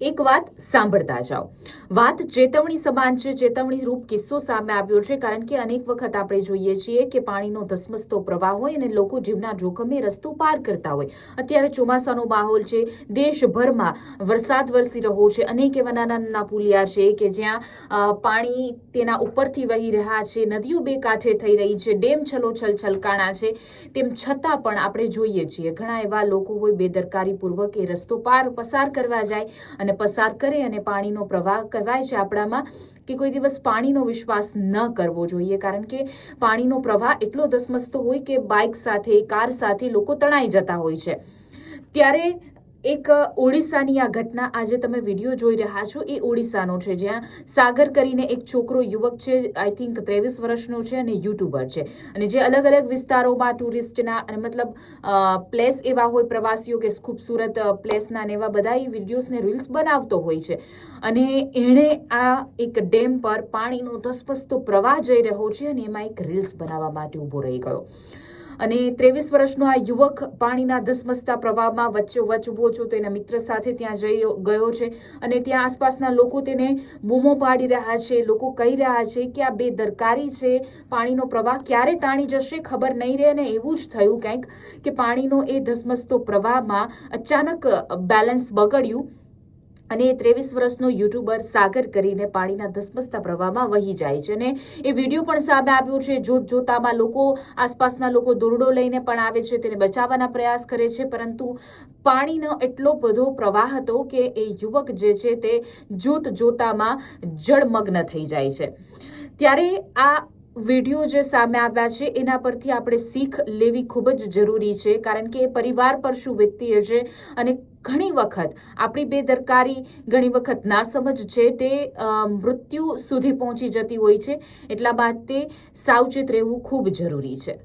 એક વાત સાંભળતા જાઓ. વાત ચેતવણી સમાન છે. ચેતવણી રૂપ કિસ્સો સામે આવ્યો છે, કારણ કે અનેક વખત આપણે જોઈએ છીએ કે પાણીનો ધસમસતો પ્રવાહ હોય અને લોકો જીવના જોખમે રસ્તો પાર કરતા હોય. અત્યારે ચોમાસાનો માહોલ છે, દેશભરમાં વરસાદ વરસી રહ્યો છે. અનેક એવા નાના નાના પુલિયા છે કે જ્યાં પાણી તેના ઉપરથી વહી રહ્યા છે, નદીઓ બે કાંઠે થઈ રહી છે, ડેમ છલોછલ છલકાણા છે. તેમ છતાં પણ આપણે જોઈએ છીએ ઘણા એવા લોકો હોય બેદરકારીપૂર્વક એ રસ્તો પસાર કરવા જાય અને પસાર કરે અને પાણીનો પ્રવાહ કહેવાય છે આપણામાં કે કોઈ દિવસ પાણીનો વિશ્વાસ ન કરવો જોઈએ, કારણ કે પાણીનો પ્રવાહ એટલો ધસમસતો હોય કે બાઇક સાથે, કાર સાથે લોકો તણાઈ જતા હોય છે. ત્યારે એક ઓડિશાની આ ઘટના, આજે તમે વિડીયો જોઈ રહ્યા છો, એ ઓડિશાનો છે, જ્યાં સાગર કરીને એક છોકરો, યુવક છે, આઈ થિંક 23 વર્ષનો છે અને યુટ્યુબર છે, અને જે અલગ અલગ વિસ્તારોમાં ટુરિસ્ટના અને મતલબ પ્લેસ એવા હોય પ્રવાસીઓ કે ખૂબસૂરત પ્લેસના ને એવા બધા વિડીયોઝને રીલ્સ બનાવતો હોય છે. અને એણે આ એક ડેમ પર પાણીનો ધસમસતો પ્રવાહ જઈ રહ્યો છે અને એમાં એક રીલ્સ બનાવવા માટે ઊભો રહી ગયો. અને 23 વર્ષનો આ યુવક પાણીના ધસમસતા પ્રવાહમાં વચ્ચોવચ્ચ ઊભો છો તો એના મિત્ર સાથે ત્યાં ગયો છે અને ત્યાં આસપાસના લોકો તેને બૂમો પાડી રહ્યા છે. લોકો કહી રહ્યા છે કે આ બેદરકારી છે, પાણીનો પ્રવાહ ક્યારે તાણી જશે ખબર નહીં રહે. અને એવું જ થયું કંઈક કે પાણીનો એ ધસમસતો પ્રવાહમાં અચાનક બેલેન્સ બગડ્યું અને 23 વર્ષનો યુટ્યુબર સાગર કરીને પાણીના ધસમસતા પ્રવાહમાં વહી જાય છે. અને એ વિડીયો પણ સામે આવ્યો છે. જોતામાં લોકો, આસપાસના લોકો દોરડો લઈને પણ આવે છે, તેને બચાવવાના પ્રયાસ કરે છે, પરંતુ પાણીનો એટલો બધો પ્રવાહ હતો કે એ યુવક જે છે તે જોતામાં જળમગ્ન થઈ જાય છે. ત્યારે આ વિડીયો જે સામે આવ્યા છે એના પરથી આપણે શીખ લેવી ખૂબ જ જરૂરી છે, કારણ કે પરિવાર પર શું વીતતી હશે. અને ઘણી વખત આપણી બેદરકારી, ઘણી વખત નાસમજ છે તે મૃત્યુ સુધી પહોંચી જતી હોય છે. એટલા માટે સાવચેત રહેવું ખૂબ જરૂરી છે.